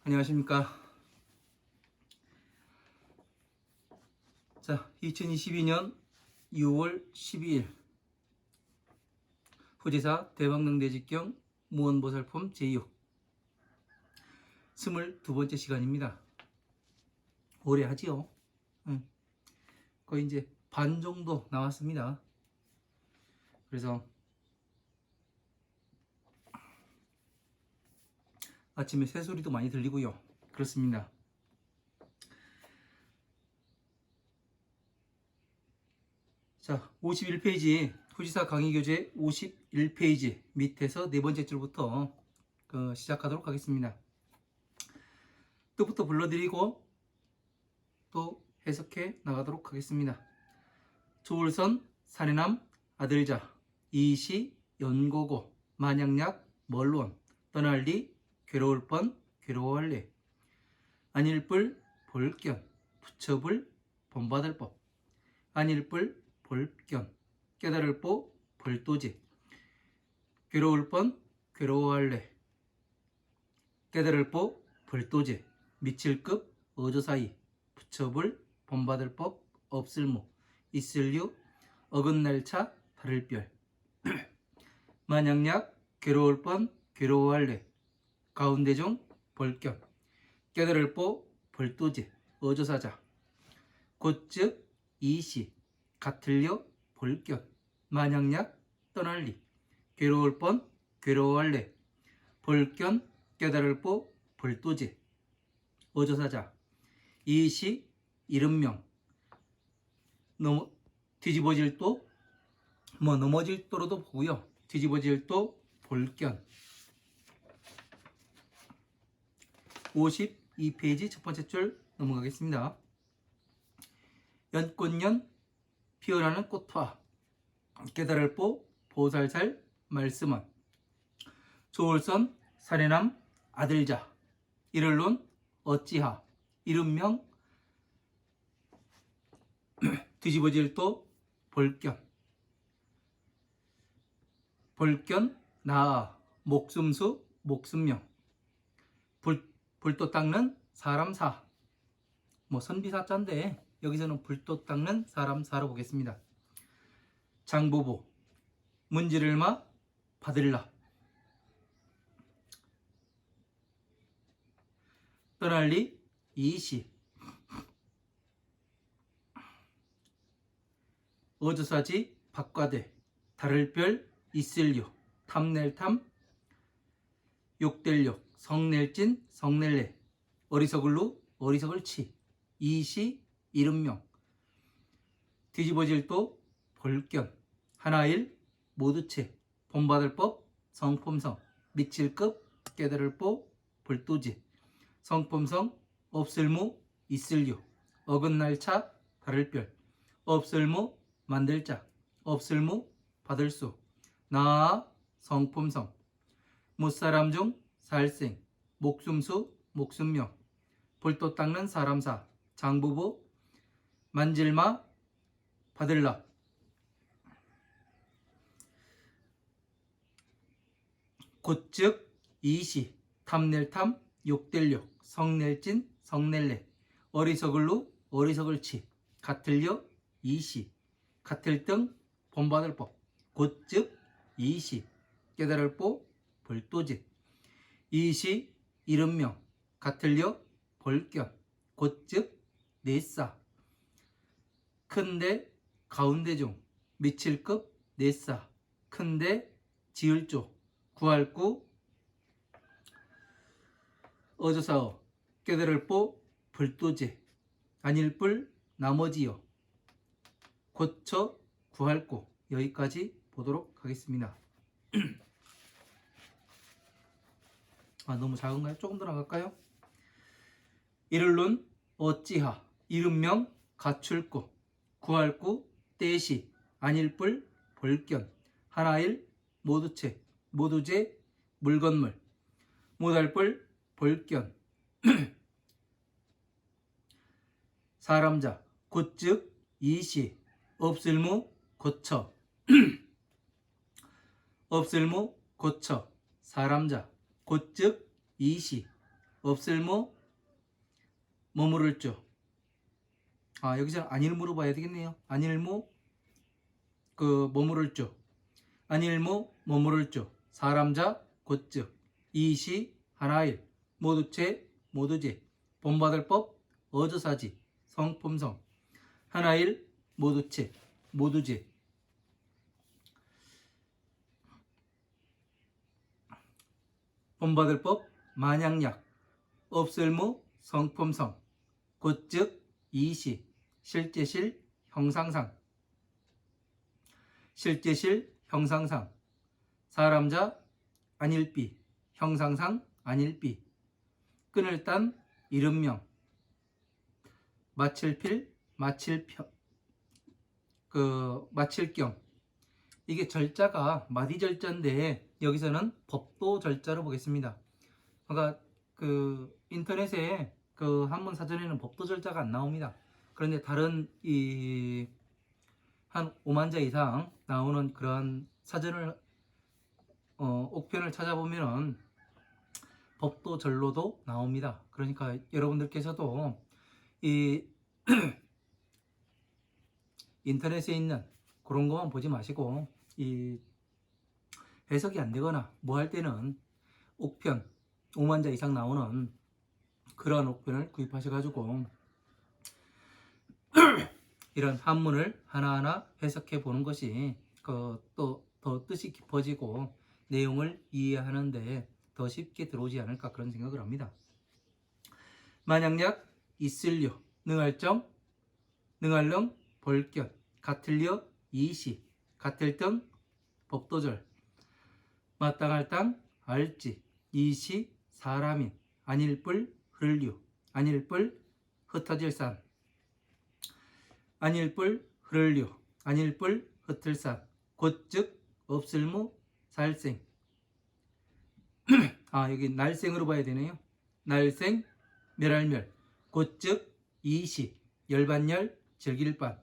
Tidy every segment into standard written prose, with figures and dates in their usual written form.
안녕하십니까. 자, 2022년 6월 12일 후지사 대박능대직경 무언보살품 제6 22번째 시간입니다. 오래 하지요. 거의 이제 반 정도 나왔습니다. 그래서 아침에 새소리도 많이 들리고요. 그렇습니다. 자, 51페이지 후지사 강의교재 51페이지 밑에서 네 번째 줄부터 시작하도록 하겠습니다. 뜻부터 불러드리고 또 해석해 나가도록 하겠습니다. 조울선 사내남 아들자 이시 연고고 만약약 멀론 떠날리 괴로울 뻔 괴로워할래 아닐뿔 볼견 부처불 본받을 법 아닐뿔 볼견 깨달을 뽀 볼도지 괴로울 뻔 괴로워할래 깨달을 뽀 볼도지 미칠급 어조사이 부처불 본받을 법 없을무 있을류 어긋날차 다를별 만약약 괴로울 뻔 괴로워할래 가운데 중 볼견 깨달을 뽀 볼도지 어조사자 곧즉 이시 같을려 볼견 만약약 떠날리 괴로울 뻔 괴로워할래 볼견 깨달을 뽀 볼도지 어조사자 이시 이름명 뒤집어질 또 넘어질 또로도 보고요. 뒤집어질 또 볼견 52페이지 첫 번째 줄 넘어가겠습니다. 연꽃년 피어나는 꽃화 깨달을 뽀 보살살 말씀은 조울선 사내남 아들자 이를론 어찌하 이름명 뒤집어질 또 볼견 볼견 나아 목숨수 목숨명 불도 닦는 사람 사 선비사자인데 여기서는 불도 닦는 사람 사로 보겠습니다. 장부부 문지를마 받을라 떠날리 이시 어조사지 박과대 다를별 있을류 탐낼탐 욕될욕 성낼진 성낼래 어리석을루 어리석을치 이시 이름명 뒤집어질 또 볼견 하나일 모두체 본받을 법 성품성 미칠급 깨달을 뽀 볼도지 성품성 없을무 있을류 어긋날차 다를별 없을무 만들자 없을무 받을수 나아 성품성 무사람 중 살생 목숨수 목숨명 볼도 닦는 사람사 장부부 만질마 받을라 곧즉 이시 탐낼탐 욕될욕 성낼진 성낼래 어리석을루 어리석을치 같을려 이시 같을 등 본받을 법 곧즉 이시 깨달을 뽀 볼도지 이시 이름명 같을려 볼견 곧즉 넷사 큰데 가운데 중 미칠급 넷사 큰데 지을조 구할구 어조사어 깨달을 뽀 불도제 아닐뿔 나머지여 고처 구할구 여기까지 보도록 하겠습니다. 너무 작은가요? 조금 더 나갈까요? 이를론 어찌하 이름명 갖출구 구할구 떼시 아닐뿔 볼견 하나일 모두체 모두제 물건물 못할뿔 볼견 사람자 곧즉 이시 없을무 고처 없을무 고처 사람자 곧즉 이시 없을모 머무를 조. 여기서 아니를 물어봐야 되겠네요. 아닐모 머무를 조. 아닐모 머무를 조. 사람자 곧즉 이시 하나일 모두체 모두제 본받을 법 어조사지 성품성 하나일 모두체 모두제 본받을 법 만약약 없을무 성품성 곧즉 이시 실제실 형상상 실제실 형상상 사람자 안일비 형상상 안일비 끈을 딴 이름명 마칠필 마칠평 마칠경 이게 절자가 마디절자인데 여기서는 법도 절자로 보겠습니다. 그러니까 인터넷에 한문 사전에는 법도 절자가 안 나옵니다. 그런데 다른 한 5만 자 이상 나오는 그러한 사전을 옥편을 찾아보면은 법도 절로도 나옵니다. 그러니까 여러분들께서도 이 인터넷에 있는 그런 것만 보지 마시고 이 해석이 안 되거나 뭐 할 때는 옥편 5만 자 이상 나오는 그러한 옥편을 구입하셔가지고 이런 한문을 하나하나 해석해 보는 것이 또 더 뜻이 깊어지고 내용을 이해하는데 더 쉽게 들어오지 않을까 그런 생각을 합니다. 만약약 있을려 능할정 능할령 벌견 같을려 이시 같을등 법도절 마땅할 땅 알지 이시 사람인 아닐뿔 흘류 아닐뿔 흩어질 산 아닐뿔 흐를류 아닐뿔 흩을 산 곧즉 없을무 살생 여기 날생으로 봐야 되네요. 날생 멸할멸 곧즉 이시 열반열 절길반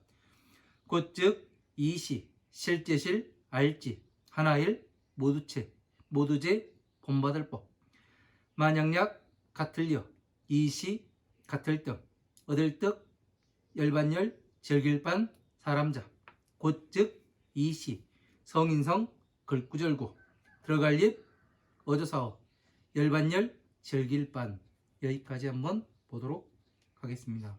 곧즉 이시 실제실 알지 하나일 모두체 모두제 본받을 법 만약약 같을려 이시 같을등 얻을득 열반열 절길반 사람자 곧즉 이시 성인성 글구절구 들어갈립 어조사업 열반열 절길반 여기까지 한번 보도록 하겠습니다.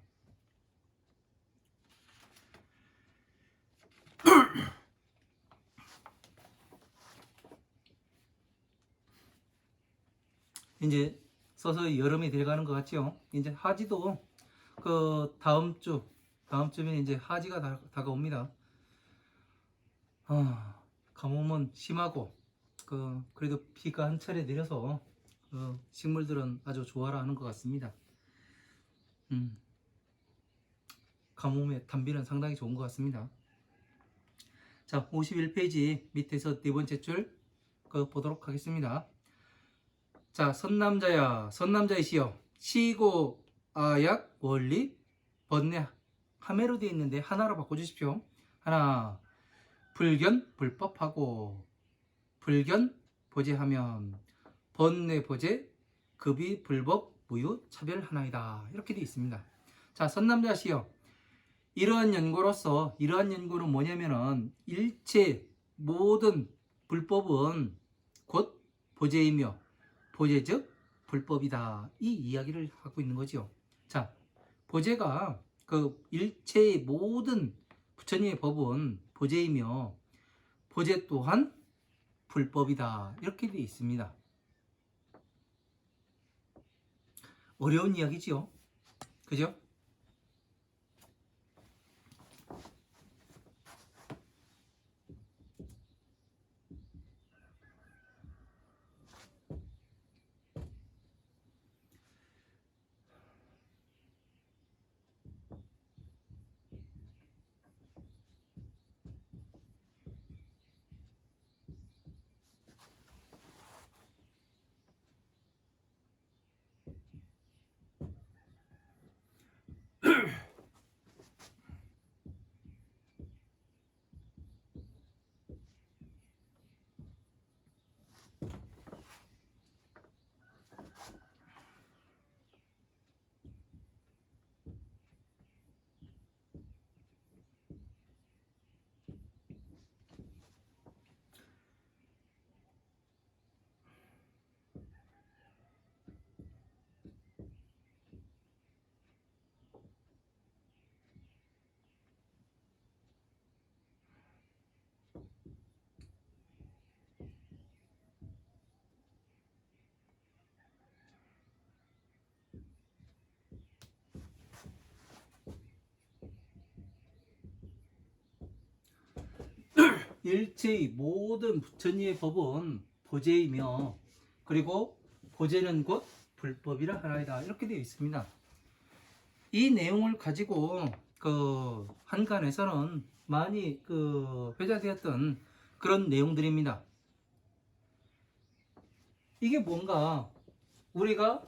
이제 서서히 여름이 돼가는 것 같죠. 이제 하지도 다음 주면 이제 하지가 다가옵니다. 가뭄은 심하고 그래도 비가 한 차례 내려서 식물들은 아주 좋아라 하는 것 같습니다. 가뭄의 단비는 상당히 좋은 것 같습니다. 자, 51페이지 밑에서 네 번째 줄 보도록 하겠습니다. 자, 선남자야 선남자이시여 시고 아약 원리 번뇌 하매로 되어 있는데 하나로 바꿔주십시오. 하나 불견 불법하고 불견 보제하면 번뇌 보제 급이 불법 무유 차별 하나이다 이렇게 되어 있습니다. 자, 선남자시여 이러한 연고로서 이러한 연고는 뭐냐면은 일체 모든 불법은 곧 보제이며 보제 즉 불법이다 이 이야기를 하고 있는 거죠. 자, 보제가 일체의 모든 부처님의 법은 보제이며 보제 또한 불법이다 이렇게 되어 있습니다. 어려운 이야기지요. 그죠? 일체의 모든 부처님의 법은 보제이며 그리고 보제는 곧 불법이라 하나이다. 이렇게 되어 있습니다. 이 내용을 가지고 그 한간에서는 많이 그 회자되었던 그런 내용들입니다. 이게 뭔가 우리가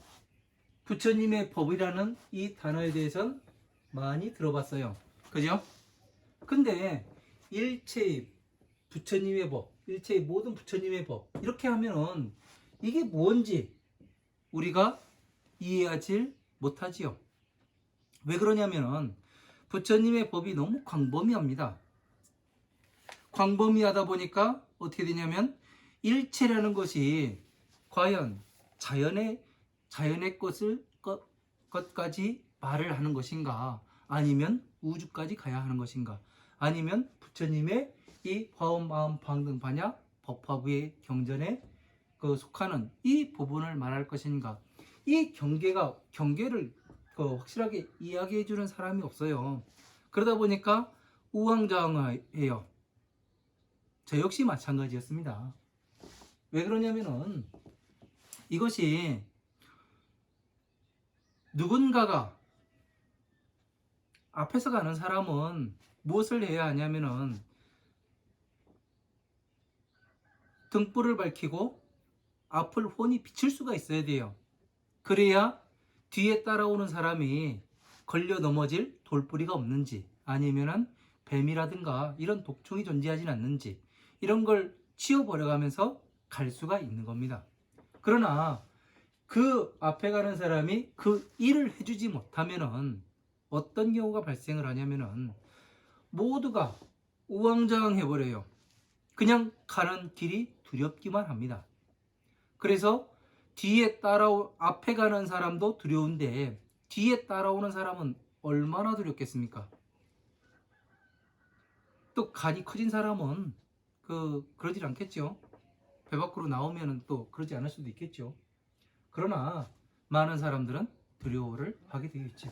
부처님의 법이라는 이 단어에 대해서는 많이 들어봤어요. 그죠? 근데 일체의 부처님의 법, 일체의 모든 부처님의 법 이렇게 하면은 이게 뭔지 우리가 이해하지 못하지요. 왜 그러냐면은 부처님의 법이 너무 광범위합니다. 광범위하다 보니까 어떻게 되냐면 일체라는 것이 과연 자연의 것까지 말을 하는 것인가, 아니면 우주까지 가야 하는 것인가, 아니면 부처님의 이 화엄, 마음, 방등, 반야, 법화부의 경전에 그 속하는 이 부분을 말할 것인가. 이 경계를 확실하게 이야기해 주는 사람이 없어요. 그러다 보니까 우왕좌왕해요. 저 역시 마찬가지였습니다. 왜 그러냐면은 이것이 누군가가 앞에서 가는 사람은 무엇을 해야 하냐면은 등불을 밝히고 앞을 훤히 비칠 수가 있어야 돼요. 그래야 뒤에 따라오는 사람이 걸려 넘어질 돌부리가 없는지, 아니면은 뱀이라든가 이런 독충이 존재하진 않는지, 이런 걸 치워버려가면서 갈 수가 있는 겁니다. 그러나 그 앞에 가는 사람이 그 일을 해주지 못하면은 어떤 경우가 발생을 하냐면은 모두가 우왕좌왕 해버려요. 그냥 가는 길이 두렵기만 합니다. 그래서 앞에 가는 사람도 두려운데 뒤에 따라오는 사람은 얼마나 두렵겠습니까? 또 간이 커진 사람은 그러질 않겠죠. 배 밖으로 나오면 또 그러지 않을 수도 있겠죠. 그러나 많은 사람들은 두려워를 하게 되어 있죠.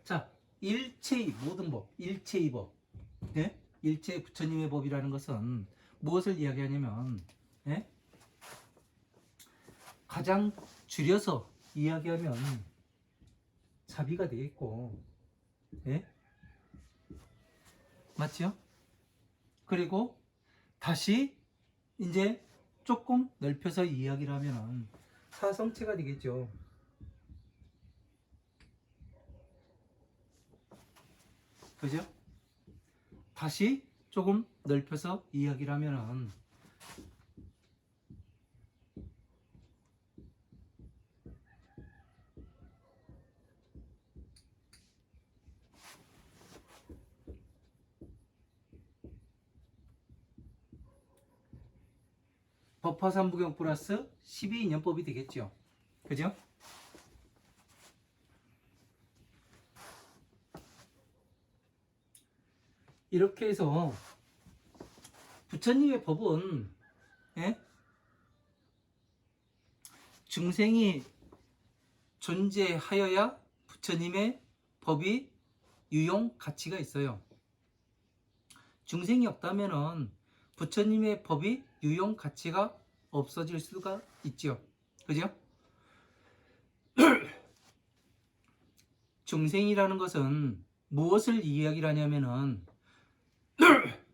자, 일체의 모든 법, 일체의 법, 네? 일체 부처님의 법이라는 것은 무엇을 이야기하냐면, 네? 가장 줄여서 이야기하면 자비가 되어 있고, 네? 맞죠? 그리고 다시 이제 조금 넓혀서 이야기를 하면 사성체가 되겠죠. 그죠? 다시 조금 넓혀서 이야기를 하면은 법화삼부경 플러스 12인연법이 되겠죠. 그죠? 이렇게 해서 부처님의 법은, 예? 중생이 존재하여야 부처님의 법이 유용 가치가 있어요. 중생이 없다면은 부처님의 법이 유용 가치가 없어질 수가 있죠. 그죠? 중생이라는 것은 무엇을 이야기를 하냐면은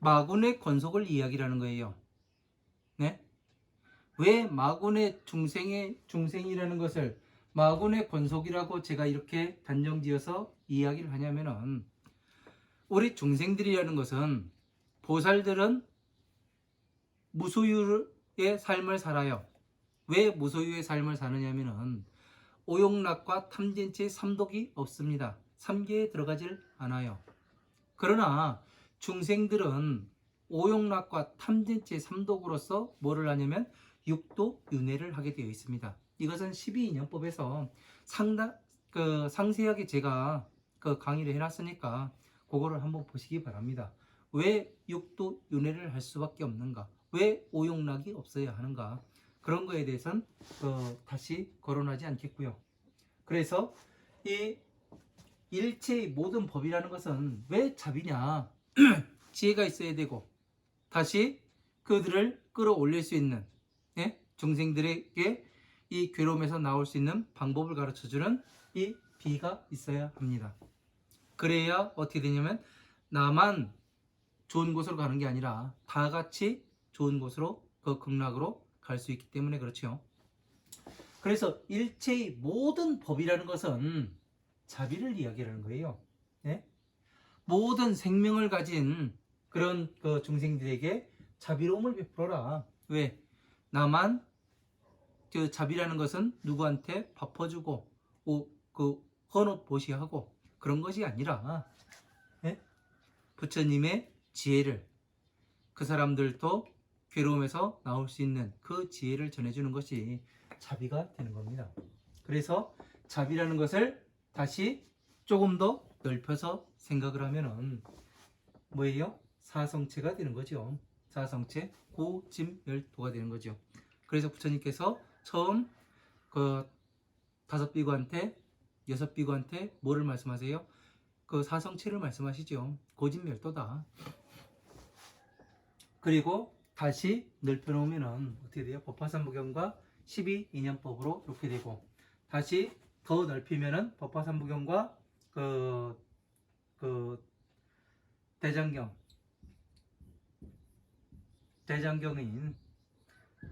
마군의 권속을 이야기하는 거예요. 네? 왜 마군의 중생이라는 것을 마군의 권속이라고 제가 이렇게 단정지어서 이야기를 하냐면은, 우리 중생들이라는 것은, 보살들은 무소유의 삶을 살아요. 왜 무소유의 삶을 사느냐면은 오욕락과 탐진치 삼독이 없습니다. 삼계에 들어가질 않아요. 그러나 중생들은 오욕락과 탐진치 삼독으로서 뭐를 하냐면 육도 윤회를 하게 되어 있습니다. 이것은 12인연법에서 상세하게 제가 강의를 해놨으니까 그거를 한번 보시기 바랍니다. 왜 육도 윤회를 할 수밖에 없는가? 왜 오욕락이 없어야 하는가? 그런 거에 대해서는 다시 거론하지 않겠고요. 그래서 이 일체의 모든 법이라는 것은 왜 자비냐? 지혜가 있어야 되고, 다시 그들을 끌어올릴 수 있는, 예? 중생들에게 이 괴로움에서 나올 수 있는 방법을 가르쳐주는 이 비가 있어야 합니다. 그래야 어떻게 되냐면 나만 좋은 곳으로 가는 게 아니라 다 같이 좋은 곳으로, 그 극락으로 갈 수 있기 때문에 그렇죠. 그래서 일체의 모든 법이라는 것은 자비를 이야기하는 거예요. 네? 모든 생명을 가진 그런 그 중생들에게 자비로움을 베풀어라. 왜? 나만 그 자비라는 것은 누구한테 밥 퍼주고 그 헌옷 보시하고 그런 것이 아니라, 네? 부처님의 지혜를, 그 사람들도 괴로움에서 나올 수 있는 그 지혜를 전해주는 것이 자비가 되는 겁니다. 그래서 자비라는 것을 다시 조금 더 넓혀서 생각을 하면은 뭐예요? 사성체가 되는 거죠. 사성체, 고짐멸도가 되는 거죠. 그래서 부처님께서 처음 그 5비구한테 6비구한테 뭐를 말씀하세요? 그 사성체를 말씀하시죠. 고짐멸도다. 그리고 다시 넓혀놓으면은 어떻게 돼요? 법화삼부경과 12인연법으로 이렇게 되고, 다시 더 넓히면은 법화삼부경과 그 대장경인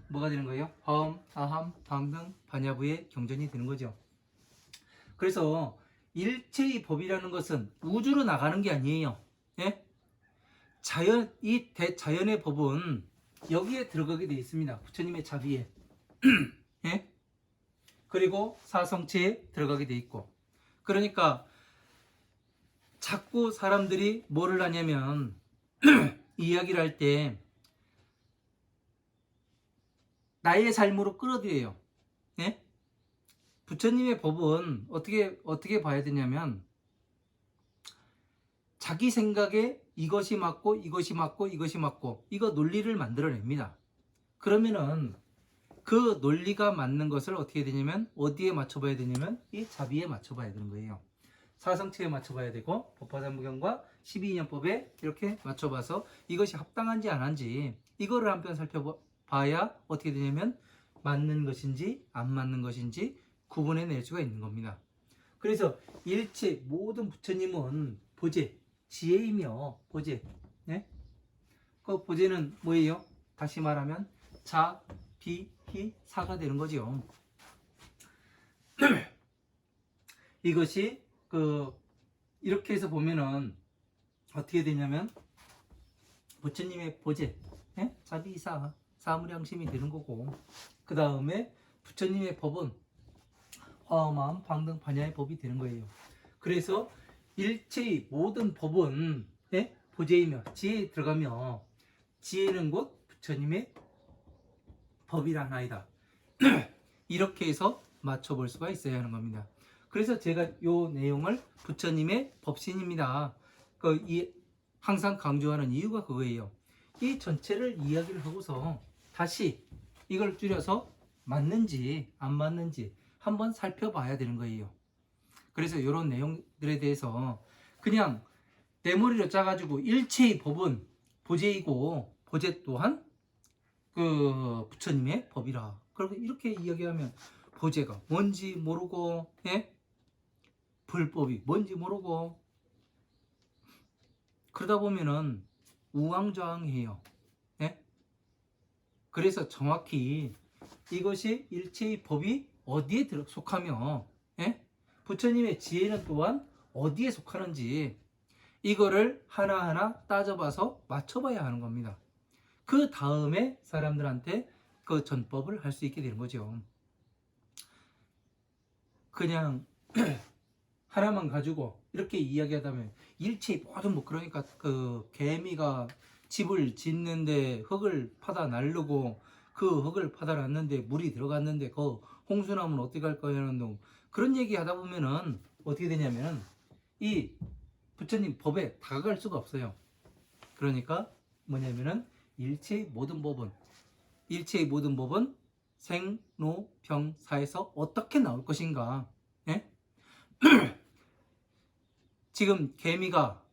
뭐가 되는 거예요? 화엄, 아함, 방등, 반야부의 경전이 되는 거죠. 그래서 일체의 법이라는 것은 우주로 나가는 게 아니에요. 예? 이 대자연의 법은 여기에 들어가게 되어 있습니다. 부처님의 자비에. 예? 그리고 사성체에 들어가게 되어 있고. 그러니까 자꾸 사람들이 뭐를 하냐면 이야기를 할 때 나의 삶으로 끌어들여요. 예? 부처님의 법은 어떻게 봐야 되냐면 자기 생각에 이것이 맞고 이것이 맞고 이것이 맞고 이거 논리를 만들어냅니다. 그러면은 그 논리가 맞는 것을 어떻게 되냐면 어디에 맞춰봐야 되냐면 이 자비에 맞춰봐야 되는 거예요. 사성체에 맞춰봐야 되고 법화삼부경과 12인연법에 이렇게 맞춰봐서 이것이 합당한지 안 한지 이거를 한편 살펴봐야 어떻게 되냐면 맞는 것인지 안 맞는 것인지 구분해낼 수가 있는 겁니다. 그래서 일체 모든 부처님은 보제, 지혜이며 보제. 네? 그 보제는 뭐예요? 다시 말하면 자, 비, 희, 사가 되는 거죠. 이것이 이렇게 해서 보면은 어떻게 되냐면 부처님의 보제, 예? 자비사, 사무량심이 되는 거고, 그 다음에 부처님의 법은 화엄함, 방등, 반야의 법이 되는 거예요. 그래서 일체의 모든 법은, 예? 보제이며 지혜에 들어가며 지혜는 곧 부처님의 법이라 하나이다. 이렇게 해서 맞춰볼 수가 있어야 하는 겁니다. 그래서 제가 이 내용을 부처님의 법신입니다. 항상 강조하는 이유가 그거예요. 이 전체를 이야기를 하고서 다시 이걸 줄여서 맞는지 안 맞는지 한번 살펴봐야 되는 거예요. 그래서 이런 내용들에 대해서 그냥 내 머리로 짜가지고 일체의 법은 보제이고 보제 또한 그 부처님의 법이라. 그리고 이렇게 이야기하면 보제가 뭔지 모르고, 예? 불법이 뭔지 모르고 그러다 보면은 우왕좌왕해요. 예? 그래서 정확히 이것이 일체의 법이 어디에 속하며, 예? 부처님의 지혜는 또한 어디에 속하는지 이거를 하나하나 따져봐서 맞춰봐야 하는 겁니다. 그 다음에 사람들한테 그 전법을 할 수 있게 되는 거죠. 그냥 하나만 가지고 이렇게 이야기하다면 일체의 모든 그러니까 그 개미가 집을 짓는데 흙을 파다 날르고 그 흙을 파다 놨는데 물이 들어갔는데 그 홍수나무는 어떻게 할 거냐는 등 그런 얘기 하다 보면은 어떻게 되냐면 이 부처님 법에 다가갈 수가 없어요. 그러니까 뭐냐면은 일체의 모든 법은 생로병사에서 어떻게 나올 것인가. 예? 지금 개미가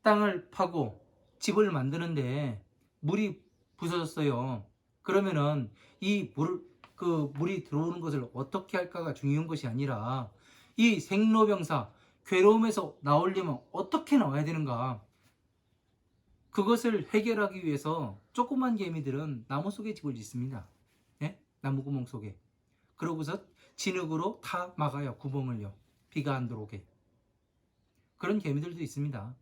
땅을 파고 집을 만드는데 물이 부서졌어요. 그러면은 이 물이 들어오는 것을 어떻게 할까가 중요한 것이 아니라 이 생로병사 괴로움에서 나오려면 어떻게 나와야 되는가, 그것을 해결하기 위해서 조그만 개미들은 나무 속에 집을 짓습니다. 예? 나무 구멍 속에. 그러고서 진흙으로 다 막아요. 구멍을요. 비가 안 들어오게. 그런 개미들도 있습니다.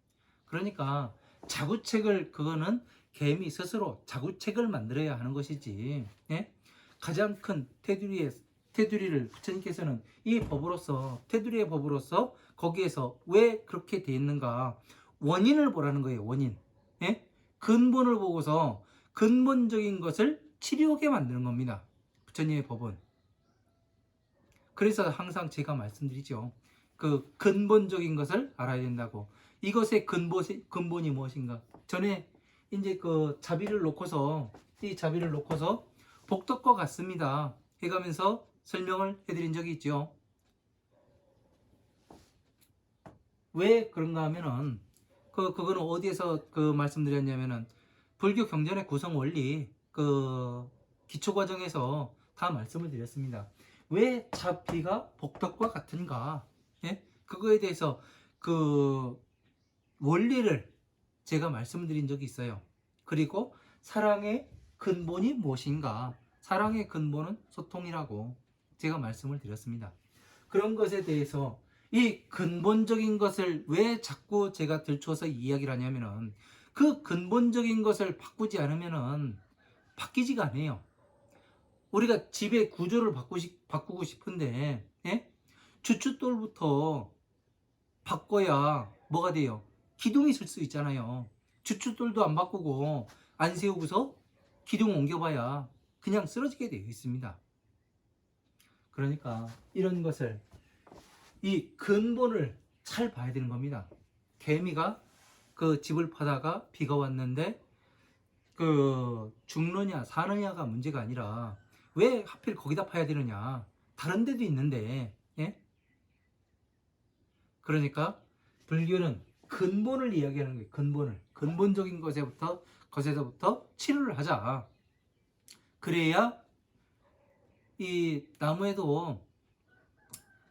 그러니까 자구책을, 그거는 개미 스스로 자구책을 만들어야 하는 것이지, 예? 가장 큰 테두리를 부처님께서는 이 법으로서, 테두리의 법으로서 거기에서 왜 그렇게 돼 있는가, 원인을 보라는 거예요. 원인. 예? 근본을 보고서 근본적인 것을 치료하게 만드는 겁니다. 부처님의 법은. 그래서 항상 제가 말씀드리죠. 그 근본적인 것을 알아야 된다고. 이것의 근본이 무엇인가? 전에 이제 그 자비를 놓고서, 이 자비를 놓고서 복덕과 같습니다 해가면서 설명을 해드린 적이 있죠. 왜 그런가 하면은 그거는 어디에서 그 말씀드렸냐면은 불교 경전의 구성 원리 그 기초 과정에서 다 말씀을 드렸습니다. 왜 자비가 복덕과 같은가? 예? 그거에 대해서 그 원리를 제가 말씀드린 적이 있어요. 그리고 사랑의 근본이 무엇인가? 사랑의 근본은 소통이라고 제가 말씀을 드렸습니다. 그런 것에 대해서 이 근본적인 것을 왜 자꾸 제가 들춰서 이야기를 하냐면은 그 근본적인 것을 바꾸지 않으면은 바뀌지가 않아요. 우리가 집의 구조를 바꾸고 싶은데, 예? 주춧돌부터 바꿔야 뭐가 돼요? 기둥이 설 수 있잖아요. 주춧돌도 안 바꾸고 안 세우고서 기둥 옮겨봐야 그냥 쓰러지게 되어 있습니다. 그러니까 이런 것을, 이 근본을 잘 봐야 되는 겁니다. 개미가 그 집을 파다가 비가 왔는데 그 죽느냐 사느냐가 문제가 아니라 왜 하필 거기다 파야 되느냐, 다른 데도 있는데, 예? 그러니까 불교는 근본을 이야기하는 거예요. 근본적인 것에서부터 치료를 하자. 그래야 이 나무에도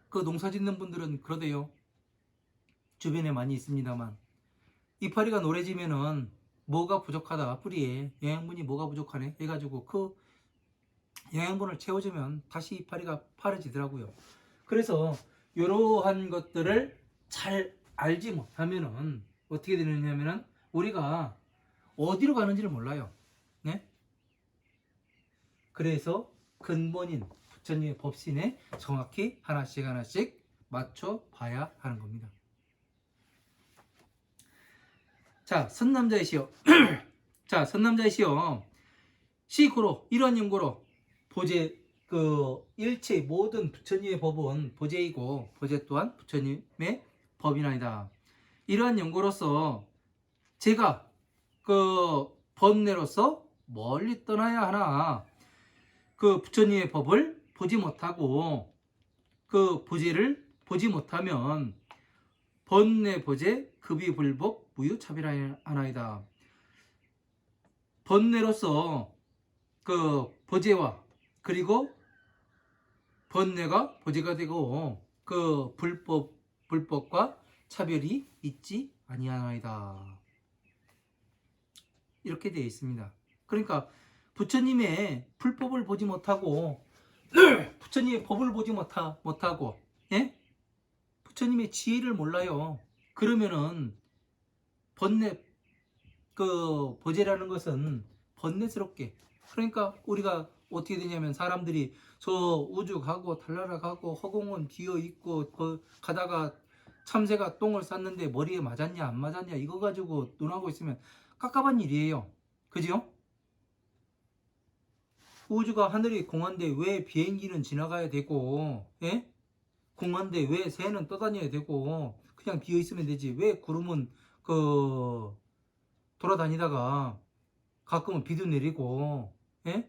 그 농사 짓는 분들은 그러대요. 주변에 많이 있습니다만 이파리가 노래지면은 뭐가 부족하다, 뿌리에 영양분이 뭐가 부족하네 해가지고 그 영양분을 채워주면 다시 이파리가 파래지더라고요. 그래서 이러한 것들을 잘 알지 못하면은 어떻게 되느냐면은 우리가 어디로 가는지를 몰라요. 네? 그래서 근본인 부처님의 법신에 정확히 하나씩 맞춰 봐야 하는 겁니다. 자, 선남자이시여. 자, 선남자이시여. 시구로, 이런 연고로 보제, 그 일체 모든 부처님의 법은 보제이고 보제 또한 부처님의 법이나이다. 이러한 연고로서 제가 그 번뇌로서 멀리 떠나야 하나, 그 부처님의 법을 보지 못하고 그 보제를 보지 못하면 번뇌 보제 급이불복 무유차별하나이다. 번뇌로서 그 보제와 그리고 번뇌가 보제가 되고 그 불법과 차별이 있지 아니하나이다. 이렇게 되어 있습니다. 그러니까 부처님의 불법을 보지 못하고 부처님의 법을 보지 못하고, 예? 부처님의 지혜를 몰라요. 그러면은 번뇌, 그 보제라는 것은 번뇌스럽게, 그러니까 우리가 어떻게 되냐면 사람들이 저 우주 가고 달나라 가고 허공은 비어 있고 가다가 참새가 똥을 쌌는데 머리에 맞았냐 안 맞았냐 이거 가지고 논하고 있으면 깝깝한 일이에요. 그죠? 우주가 하늘이 공한데 왜 비행기는 지나가야 되고, 예? 공한데 왜 새는 떠다녀야 되고 그냥 비어 있으면 되지, 왜 구름은 그 돌아다니다가 가끔은 비도 내리고, 예?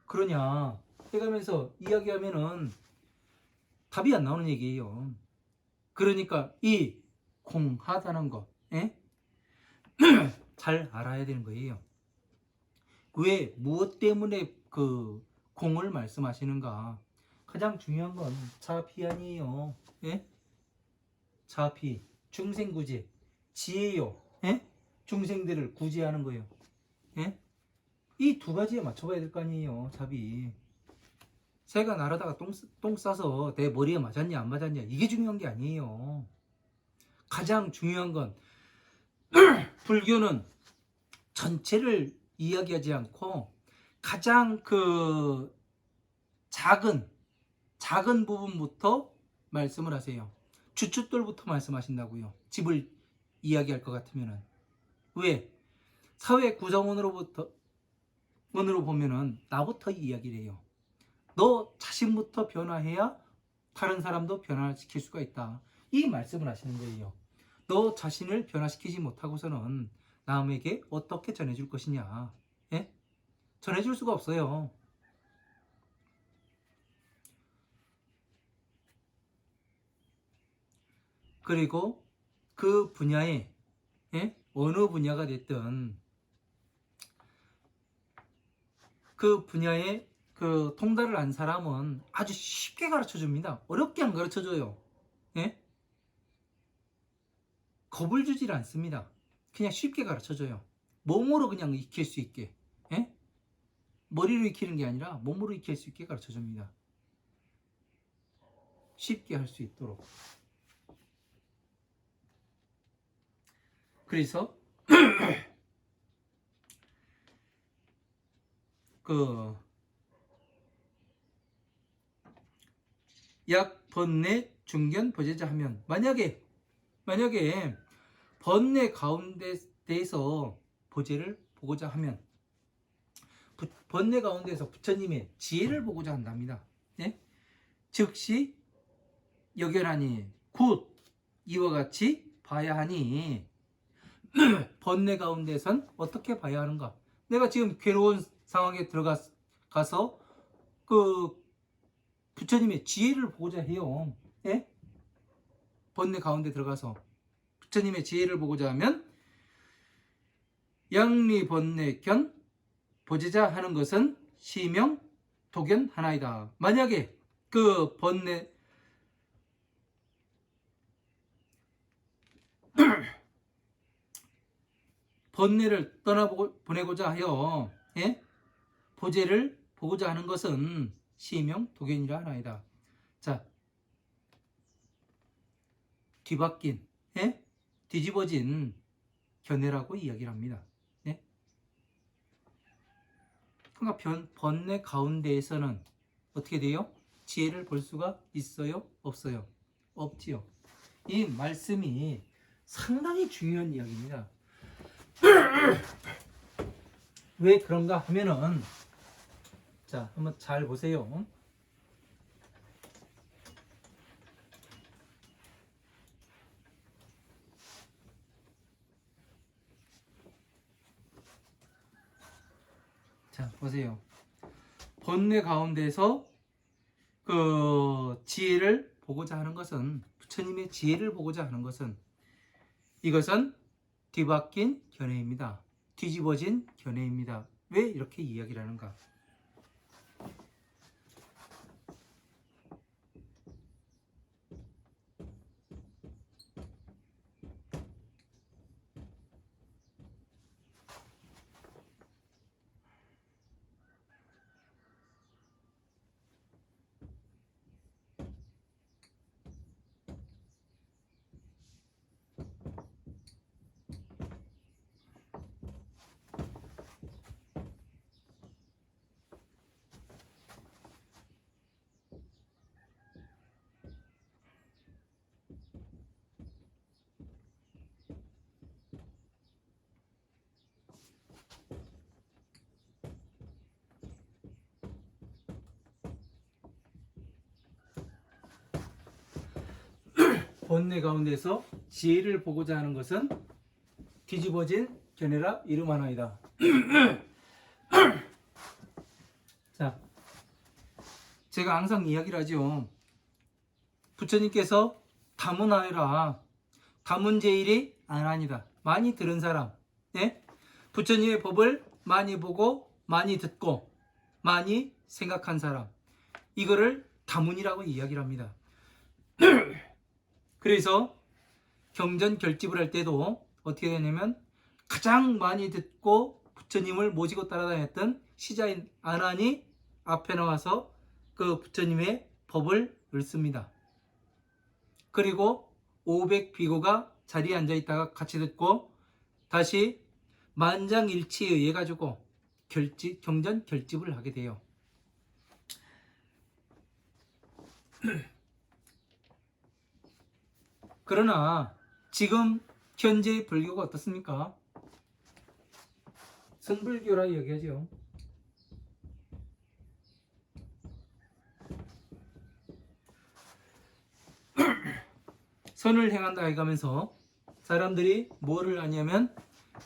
그러냐 해가면서 이야기하면은 답이 안 나오는 얘기예요. 그러니까 이 공하다는 것, 예? 잘 알아야 되는 거예요. 왜 무엇 때문에 그 공을 말씀하시는가? 가장 중요한 건 자피 아니에요. 예? 자피, 중생구제, 지혜요. 예? 중생들을 구제하는 거예요. 예? 이 두 가지에 맞춰봐야 될 거 아니에요. 자비. 새가 날아다가 똥 싸서 내 머리에 맞았냐 안 맞았냐 이게 중요한 게 아니에요. 가장 중요한 건 불교는 전체를 이야기하지 않고 가장 그 작은 부분부터 말씀을 하세요. 주춧돌부터 말씀하신다고요. 집을 이야기할 것 같으면은. 왜? 사회 구성원으로 보면은 나부터 이야기를 해요. 너 자신부터 변화해야 다른 사람도 변화시킬 수가 있다. 이 말씀을 하시는 거예요. 너 자신을 변화시키지 못하고서는 남에게 어떻게 전해줄 것이냐. 예? 전해줄 수가 없어요. 그리고 그 분야에 어느 분야가 됐든 그 분야에 그 통달을 한 사람은 아주 쉽게 가르쳐 줍니다. 어렵게 안 가르쳐 줘요. 예? 겁을 주질 않습니다. 그냥 쉽게 가르쳐 줘요. 몸으로 그냥 익힐 수 있게. 예? 머리로 익히는 게 아니라 몸으로 익힐 수 있게 가르쳐 줍니다. 쉽게 할 수 있도록. 그래서 그 약 번뇌 중견 보제자 하면 만약에 번뇌 가운데에서 보제를 보고자 하면 번뇌 가운데에서 부처님의 지혜를 보고자 한답니다. 예? 즉시 여견하니 곧 이와 같이 봐야 하니 번뇌 가운데선 어떻게 봐야 하는가? 내가 지금 괴로운 상황에 들어가서 그 부처님의 지혜를 보고자 해요. 예? 번뇌 가운데 들어가서 부처님의 지혜를 보고자 하면 양리 번뇌 견 보제자 하는 것은 시명 도견 하나이다. 만약에 그 번뇌를 떠나보내고자 하여 보제를 보고자 하는 것은 시명 도견이라 하나이다. 자, 뒤바뀐 뒤집어진 견해라고 이야기를 합니다. 그러니까 번뇌 가운데에서는 어떻게 돼요? 지혜를 볼 수가 있어요? 없어요? 없지요. 이 말씀이 상당히 중요한 이야기입니다. 왜 그런가 하면은 자, 한번 잘 보세요. 자, 보세요. 번뇌 가운데서 그 지혜를 보고자 하는 것은 부처님의 지혜를 보고자 하는 것은 이것은 뒤바뀐 견해입니다. 뒤집어진 견해입니다. 왜 이렇게 이야기를 하는가? 번뇌 가운데서 지혜를 보고자 하는 것은 뒤집어진 견해라 이름하나이다. 자, 제가 항상 이야기를 하죠. 부처님께서 다문하여라. 다문제일이 아나니다. 많이 들은 사람, 부처님의 법을 많이 보고 많이 듣고 많이 생각한 사람, 이거를 다문이라고 이야기를 합니다. 그래서 경전 결집을 할 때도 어떻게 되냐면 가장 많이 듣고 부처님을 모시고 따라다녔던 시자인 아난이 앞에 나와서 그 부처님의 법을 읽습니다. 그리고 500비고가 자리에 앉아 있다가 같이 듣고 다시 만장일치에 의해 가지고 경전 결집을 하게 돼요. 그러나 지금 현재 불교가 어떻습니까? 선불교라 얘기하죠. 선을 행한다 해가면서 사람들이 뭐를 하냐면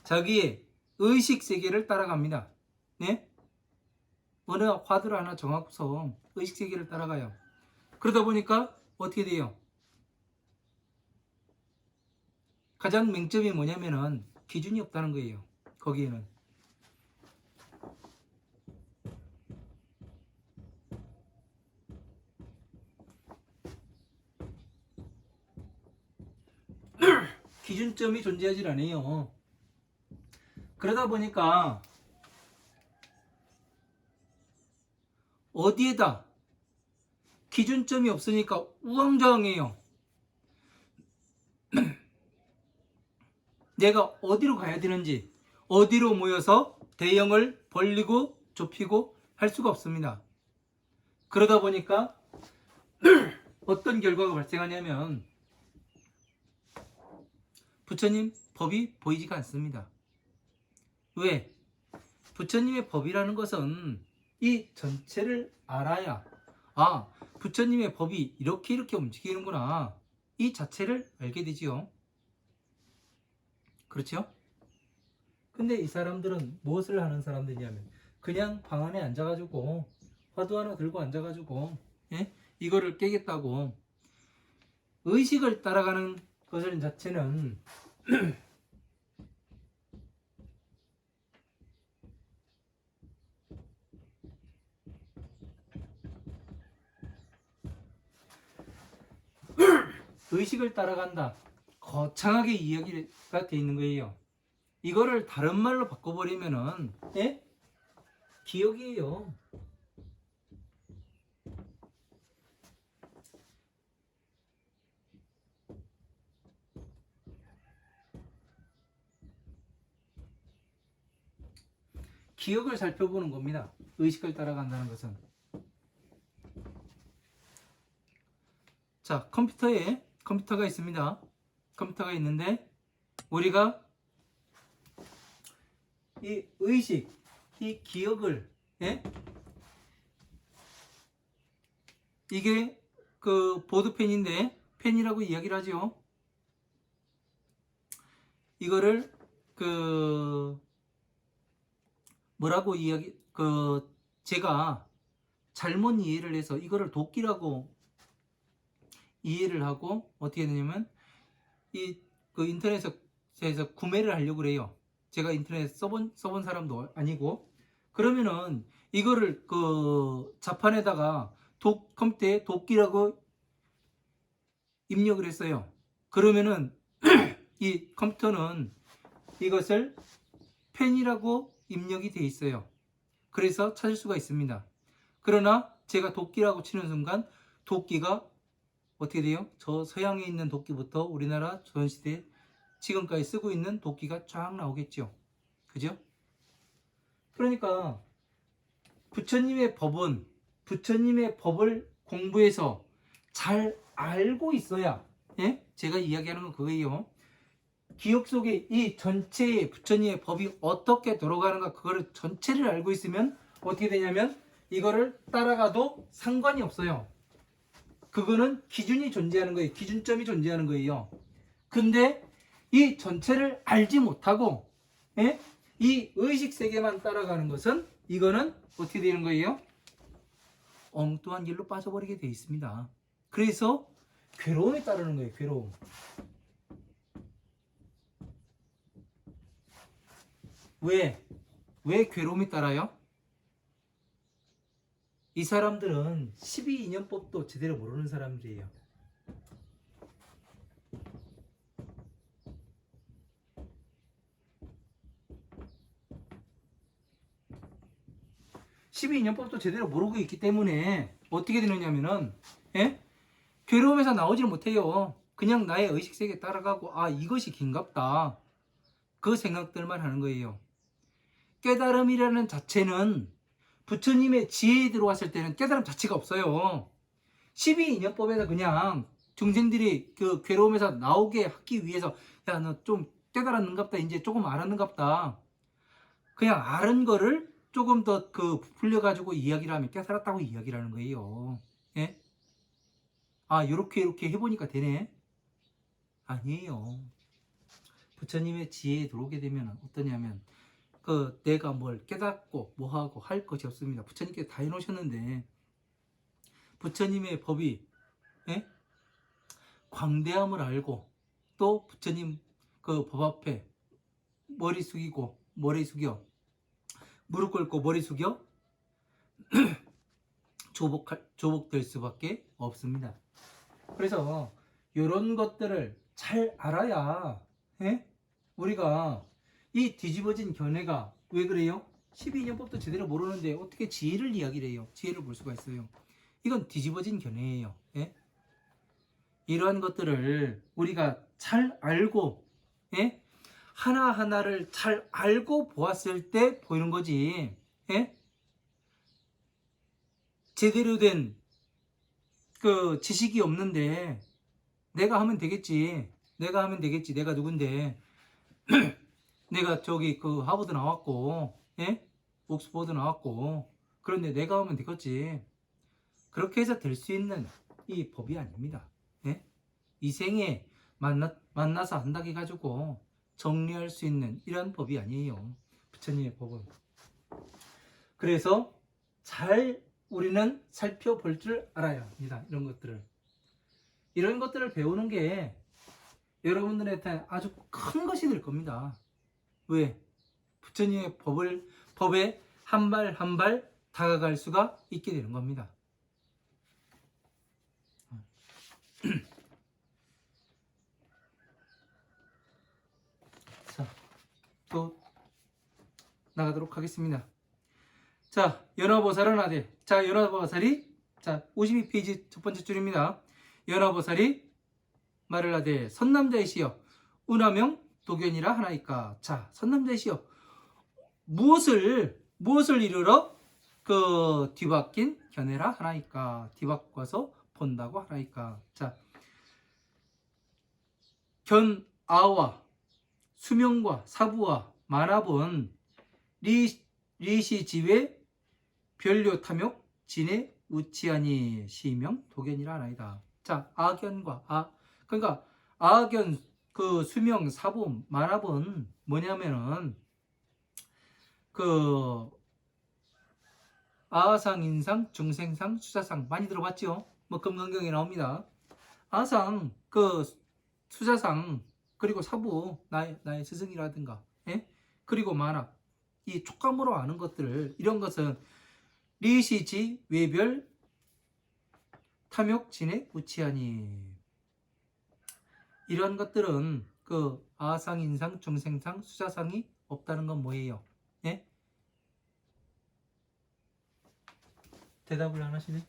자기의 의식 세계를 따라갑니다. 네? 어느 화두를 하나 정하고서 의식 세계를 따라가요. 그러다 보니까 어떻게 돼요? 가장 맹점이 뭐냐면은 기준이 없다는 거예요. 거기에는. 기준점이 존재하지 않아요. 그러다 보니까 어디에다 기준점이 없으니까 우왕좌왕해요. 내가 어디로 가야 되는지, 어디로 모여서 대형을 벌리고 좁히고 할 수가 없습니다. 그러다 보니까 어떤 결과가 발생하냐면 부처님 법이 보이지가 않습니다. 왜? 부처님의 법이라는 것은 이 전체를 알아야, 아, 부처님의 법이 이렇게 움직이는구나, 이 자체를 알게 되지요. 그렇죠? 근데 이 사람들은 무엇을 하는 사람들이냐면 그냥 방 안에 앉아가지고 화두 하나 들고 앉아가지고, 예? 이거를 깨겠다고 의식을 따라가는 것을 자체는 의식을 따라간다, 거창하게 이야기가 돼 있는 거예요. 이거를 다른 말로 바꿔버리면은, 예? 기억이에요. 기억을 살펴보는 겁니다. 의식을 따라간다는 것은. 자, 컴퓨터가 있습니다. 컴퓨터가 있는데 우리가 이 의식, 이 기억을, 예? 이게 그 보드펜인데 펜이라고 이야기를 하죠. 이거를 그 뭐라고 제가 잘못 이해를 해서 이거를 도끼라고 이해를 하고 어떻게 되냐면 이 그 인터넷에서 구매를 하려고 그래요. 제가 인터넷 써본 사람도 아니고. 그러면은 이거를 그 자판에다가 컴퓨터에 도끼라고 입력을 했어요. 그러면은 이 컴퓨터는 이것을 펜이라고 입력이 돼 있어요. 그래서 찾을 수가 있습니다. 그러나 제가 도끼라고 치는 순간 도끼가 어떻게 돼요? 저 서양에 있는 도끼부터 우리나라 조선시대 지금까지 쓰고 있는 도끼가 쫙 나오겠죠. 그죠? 그러니까 부처님의 법을 공부해서 잘 알고 있어야, 예? 제가 이야기하는 건 그거예요. 기억 속에 이 전체의 부처님의 법이 어떻게 돌아가는가, 그거를 전체를 알고 있으면 어떻게 되냐면 이거를 따라가도 상관이 없어요. 그거는 기준이 존재하는 거예요. 기준점이 존재하는 거예요. 근데 이 전체를 알지 못하고, 예? 이 의식 세계만 따라가는 것은, 이거는 어떻게 되는 거예요? 엉뚱한 길로 빠져버리게 돼 있습니다. 그래서 괴로움에 따르는 거예요. 괴로움. 왜? 왜 괴로움이 따라요? 이 사람들은 12인연법도 제대로 모르는 사람들이에요. (12인연법도) 제대로 모르고 있기 때문에 어떻게 되느냐면은, 예? 괴로움에서 나오지를 못해요. 그냥 나의 의식세계에 따라가고, 아, 이것이 긴갑다, 그 생각들만 하는 거예요. 깨달음이라는 자체는 부처님의 지혜에 들어왔을 때는 깨달음 자체가 없어요. 12인연법에서 그냥 중생들이 그 괴로움에서 나오게 하기 위해서, 야, 너 좀 깨달았는갑다, 이제 조금 알았는갑다, 그냥 아는 거를 조금 더 그 부풀려가지고 이야기를 하면 깨달았다고 이야기를 하는 거예요. 예? 아, 요렇게 해보니까 되네? 아니에요. 부처님의 지혜에 들어오게 되면 어떠냐면, 그 내가 뭘 깨닫고 뭐하고 할 것이 없습니다. 부처님께서 다 해놓으셨는데, 부처님의 법이, 예? 광대함을 알고, 또 부처님 그 법 앞에 머리 숙여 무릎 꿇고 머리 숙여 조복될 수밖에 없습니다. 그래서 이런 것들을 잘 알아야, 예? 우리가 이 뒤집어진 견해가 왜 그래요? 12인연법도 제대로 모르는데 어떻게 지혜를 이야기를 해요? 지혜를 볼 수가 있어요. 이건 뒤집어진 견해예요. 예? 이러한 것들을 우리가 잘 알고, 예? 하나하나를 잘 알고 보았을 때 보이는 거지. 예? 제대로 된 그 지식이 없는데 내가 하면 되겠지. 내가 누군데. 내가 저기 그 하버드 나왔고, 예? 옥스퍼드 나왔고, 그런데 내가 하면 되겠지. 그렇게 해서 될 수 있는 이 법이 아닙니다. 예? 이 생에 만나서 한다고 해가지고 정리할 수 있는 이런 법이 아니에요. 부처님의 법은. 그래서 잘 우리는 살펴볼 줄 알아야 합니다. 이런 것들을 배우는 게 여러분들한테 아주 큰 것이 될 겁니다. 왜? 부처님의 법에 한 발 한 발 다가갈 수가 있게 되는 겁니다. 자, 또 나가도록 하겠습니다. 자, 연화보살은 아들. 자, 연화보살이, 자, 52페이지 첫 번째 줄입니다. 연화보살이 말을 하되 선남자이시여 운하명 도견이라 하나이까. 자, 선남자이시여 무엇을 이르러 그 뒤바뀐 견해라 하나이까. 뒤바꿔서 본다고 하나이까. 자, 견아와 수명과 사부와 만합은 리시지외 별료 탐욕 진해 우치하니 시명 도견이라 하나이다. 자, 그러니까 아견, 그 수명, 사부, 만합은 뭐냐면은 그 아상, 인상, 중생상, 수사상 많이 들어봤죠? 뭐 금강경에 나옵니다. 아상, 그 수사상, 그리고 사부, 나의 스승이라든가, 예? 그리고 만합, 이 촉감으로 아는 것들을, 이런 것은 리시지 외별 탐욕 진해 우치하니, 이런 것들은 그 아상, 인상, 중생상, 수사상이 없다는 건 뭐예요? 예? 대답을 안 하시네?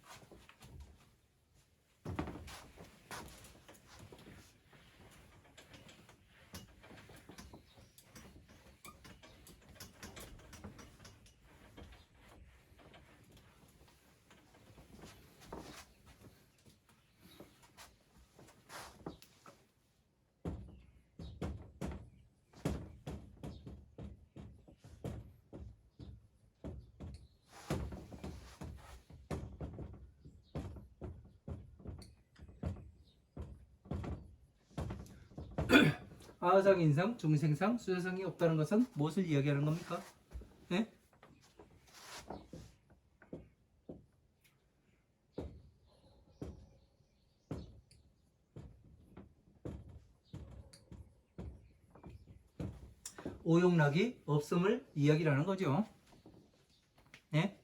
아상, 인상, 중생상, 수사상이 없다는 것은 무엇을 이야기하는 겁니까? 예? 오용락이 없음을 이야기라는 거죠. 네?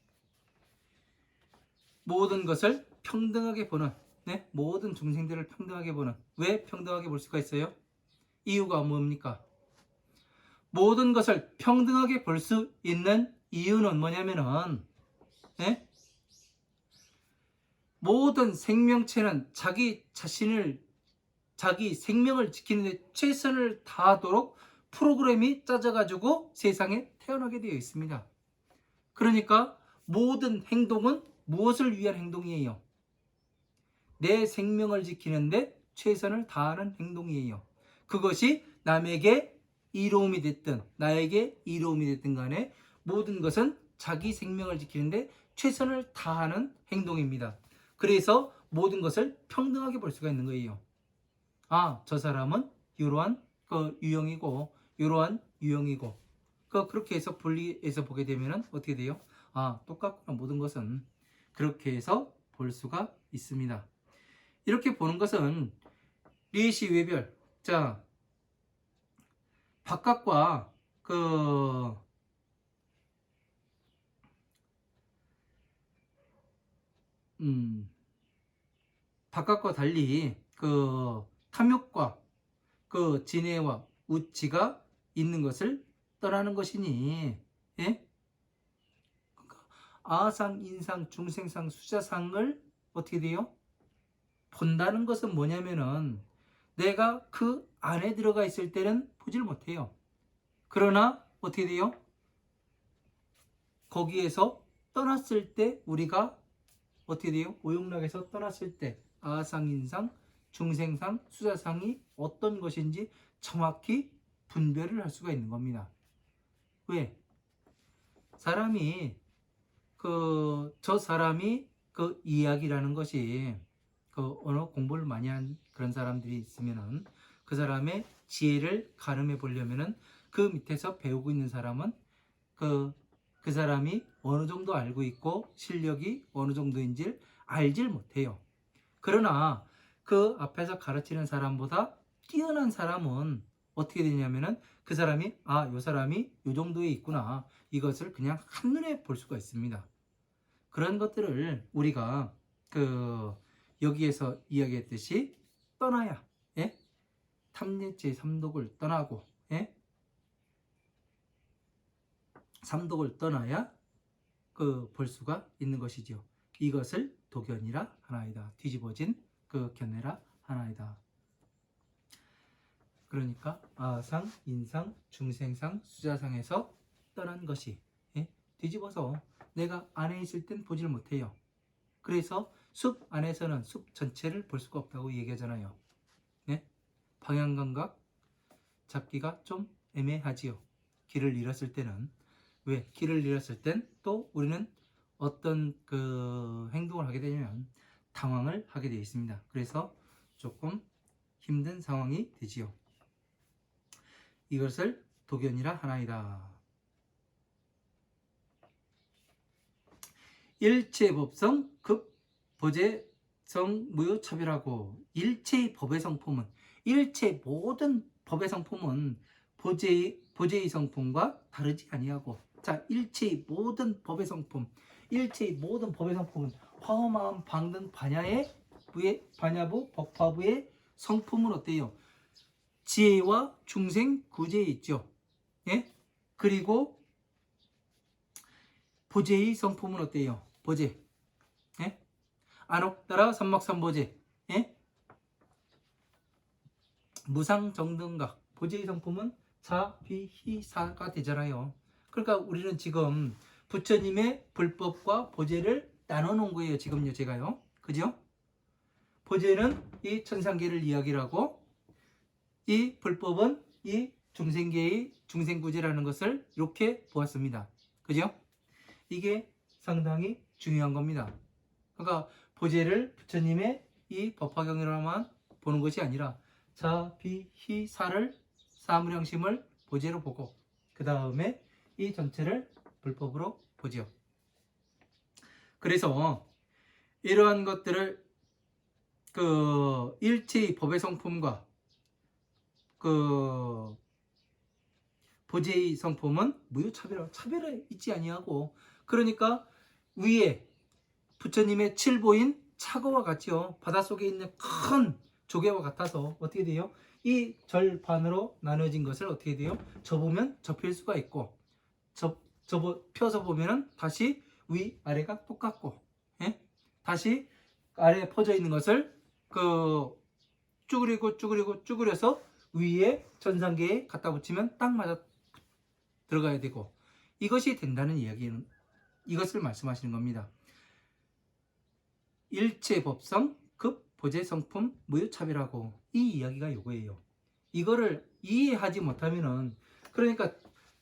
모든 것을 평등하게 보는, 네? 모든 중생들을 평등하게 보는. 왜 평등하게 볼 수가 있어요? 이유가 뭡니까? 모든 것을 평등하게 볼 수 있는 이유는 뭐냐면은, 네? 모든 생명체는 자기 생명을 지키는 데 최선을 다하도록 프로그램이 짜져가지고 세상에 태어나게 되어 있습니다. 그러니까 모든 행동은 무엇을 위한 행동이에요? 내 생명을 지키는데 최선을 다하는 행동이에요. 그것이 남에게 이로움이 됐든 나에게 이로움이 됐든 간에 모든 것은 자기 생명을 지키는데 최선을 다하는 행동입니다. 그래서 모든 것을 평등하게 볼 수가 있는 거예요. 아, 저 사람은 이러한 유형이고 이러한 유형이고 그렇게 해서 분리해서 보게 되면 어떻게 돼요? 아, 똑같구나. 모든 것은 그렇게 해서 볼 수가 있습니다. 이렇게 보는 것은 리시 외별. 자, 바깥과 바깥과 달리 탐욕과 진해와 우치가 있는 것을 떠나는 것이니, 예? 아상, 인상, 중생상, 수자상을 어떻게 돼요? 본다는 것은 뭐냐면은 내가 그 안에 들어가 있을 때는 보질 못해요. 그러나 어떻게 돼요? 거기에서 떠났을 때 우리가 어떻게 돼요? 오용락에서 떠났을 때 아상, 인상, 중생상, 수자상이 어떤 것인지 정확히 분별을 할 수가 있는 겁니다. 왜? 사람이 저 사람이 이야기라는 것이 언어 공부를 많이 한 그런 사람들이 있으면은 그 사람의 지혜를 가늠해 보려면은 그 밑에서 배우고 있는 사람은 그 사람이 어느 정도 알고 있고 실력이 어느 정도인지를 알질 못해요. 그러나 그 앞에서 가르치는 사람보다 뛰어난 사람은 어떻게 되냐면은 그 사람이 요 사람이 요 정도에 있구나. 이것을 그냥 한눈에 볼 수가 있습니다. 그런 것들을 우리가 여기에서 이야기했듯이 떠나야, 예? 탐례죄 삼독을 떠나고, 예? 삼독을 떠나야 볼 수가 있는 것이죠. 이것을 도견이라 하나이다. 뒤집어진 견해라 하나이다. 그러니까 아상, 인상, 중생상, 수자상에서 떠난 것이, 예? 뒤집어서 내가 안에 있을 땐 보질 못해요. 그래서 숲 안에서는 숲 전체를 볼 수가 없다고 얘기하잖아요. 네? 방향감각 잡기가 좀 애매하지요. 길을 잃었을 때는. 왜? 길을 잃었을 땐 또 우리는 어떤 행동을 하게 되면 당황을 하게 되어 있습니다. 그래서 조금 힘든 상황이 되지요. 이것을 도견이라 하나이다. 일체법성 급보재성 무효차별하고 일체의 법의 성품은 일체 모든 법의 성품은 보재의 성품과 다르지 아니하고 자 일체의 모든 법의 성품 은 화엄하음 방등 반야부 법화부의 성품은 어때요? 지혜와 중생 구제에 있죠. 예? 그리고 보재의 성품은 어때요? 보재. 예? 안옥따라 삼막삼보재. 예? 무상정등각. 보재의 성품은 사, 비, 희, 사가 되잖아요. 그러니까 우리는 지금 부처님의 불법과 보재를 나눠놓은 거예요. 지금요, 제가요. 그죠? 보재는 이 천상계를 이야기를 하고 이 불법은 이 중생계의 중생구제라는 것을 이렇게 보았습니다. 그죠? 이게 상당히 중요한 겁니다. 그러니까 보재를 부처님의 이 법화경이라만 보는 것이 아니라 자, 비, 희, 사를 사무량심을 보재로 보고 그 다음에 이 전체를 불법으로 보지요. 그래서 이러한 것들을 일체의 법의 성품과 보제의 성품은 무효차별하고 차별을 잊지 아니하고 그러니까 위에 부처님의 칠보인 차거와 같지요. 바닷속에 있는 큰 조개와 같아서 어떻게 돼요? 이 절반으로 나눠진 것을 어떻게 돼요? 접으면 접힐 수가 있고 펴서 보면은 다시 위 아래가 똑같고 예? 다시 아래에 퍼져 있는 것을 쭈그려서 위에 천상계에 갖다 붙이면 딱 맞아 들어가야 되고 이것이 된다는 이야기는 이것을 말씀하시는 겁니다. 일체법성 급보제성품 무효차별하고 이 이야기가 요거예요. 이거를 이해하지 못하면은 그러니까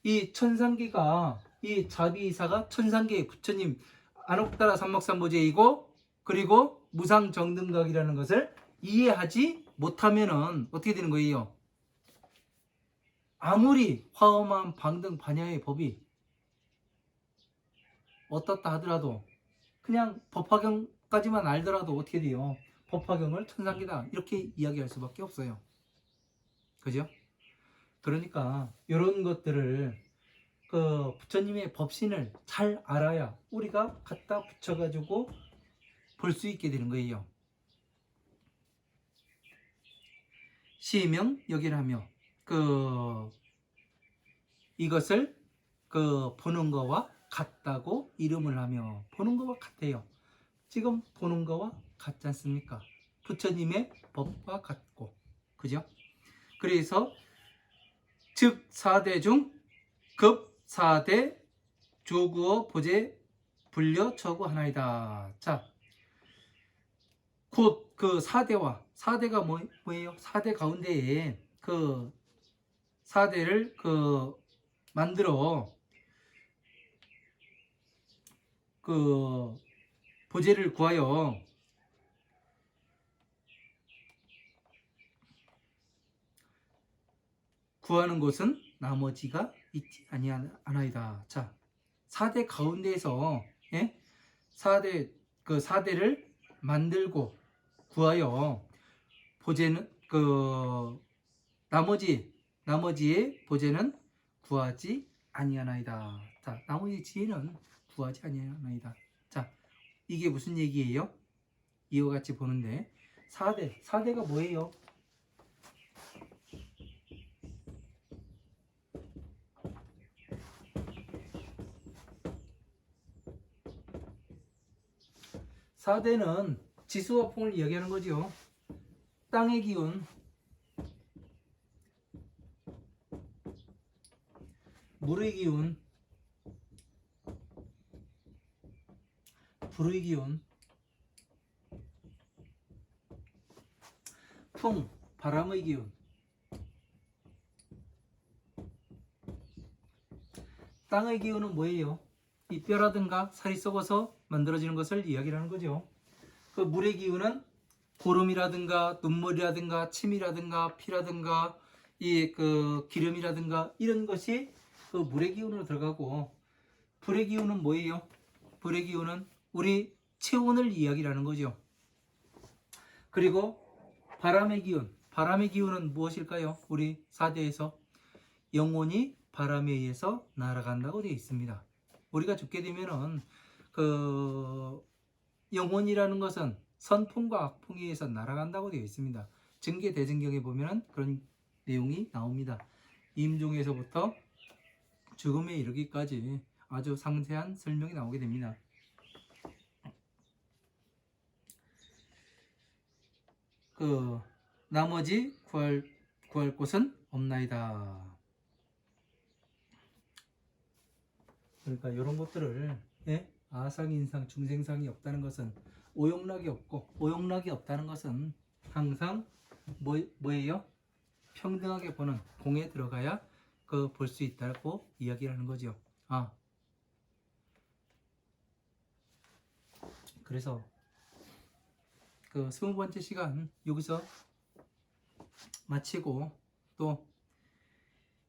이 천상계가 이 자비이사가 천상계의 부처님 안옥따라 삼목삼보제이고 그리고 무상정등각이라는 것을 이해하지 못하면은 어떻게 되는 거예요? 아무리 화엄한 방등 반야의 법이 어떻다 하더라도 그냥 법화경까지만 알더라도 어떻게 돼요? 법화경을 천상계다 이렇게 이야기할 수밖에 없어요. 그죠? 그러니까 이런 것들을 부처님의 법신을 잘 알아야 우리가 갖다 붙여가지고 볼 수 있게 되는 거예요. 시명 역일하며 이것을 보는 거와 같다고 이름을 하며 보는 거와 같아요. 지금 보는 거와 같지 않습니까? 부처님의 법과 같고 그죠? 그래서 즉 4대 중 급 4대 조구어 보제 불려 처구 하나이다. 자, 곧 4대가 뭐예요? 4대 가운데에 4대를 만들어 보제를 구하여 구하는 곳은 나머지가 있지 아니하나이다. 자, 4대 가운데에서 4대를 만들고 구하여 보제는 나머지의 보제는 구하지 아니하나이다. 자, 나머지 지혜는 구하지 아니하나이다. 자, 이게 무슨 얘기예요? 이와 같이 보는데 4대가 뭐예요? 사대는 지수와 풍을 이야기하는 거죠. 땅의 기운, 물의 기운, 불의 기운, 풍, 바람의 기운. 땅의 기운은 뭐예요? 이 뼈라든가 살이 썩어서 만들어지는 것을 이야기하는 거죠. 물의 기운은 고름이라든가 눈물이라든가 침이라든가 피라든가 기름이라든가 이런 것이 물의 기운으로 들어가고 불의 기운은 뭐예요? 불의 기운은 우리 체온을 이야기하는 거죠. 그리고 바람의 기운은 무엇일까요? 우리 4대에서 영혼이 바람에 의해서 날아간다고 되어 있습니다. 우리가 죽게 되면은 영혼이라는 것은 선풍과 악풍에 의해서 날아간다고 되어 있습니다. 증계대증경에 보면 그런 내용이 나옵니다. 임종에서부터 죽음에 이르기까지 아주 상세한 설명이 나오게 됩니다. 나머지 구할 곳은 없나이다. 그러니까 이런 것들을 아상인상 중생상이 없다는 것은 오용락이 없고 오용락이 없다는 것은 항상 뭐예요? 평등하게 보는 공에 들어가야 볼 수 있다고 이야기를 하는 거죠. 그래서 20번째 시간 여기서 마치고 또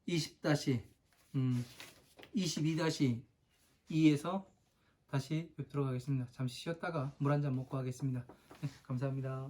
22-2에서 다시 뵙도록 하겠습니다. 잠시 쉬었다가 물 한 잔 먹고 하겠습니다. 감사합니다.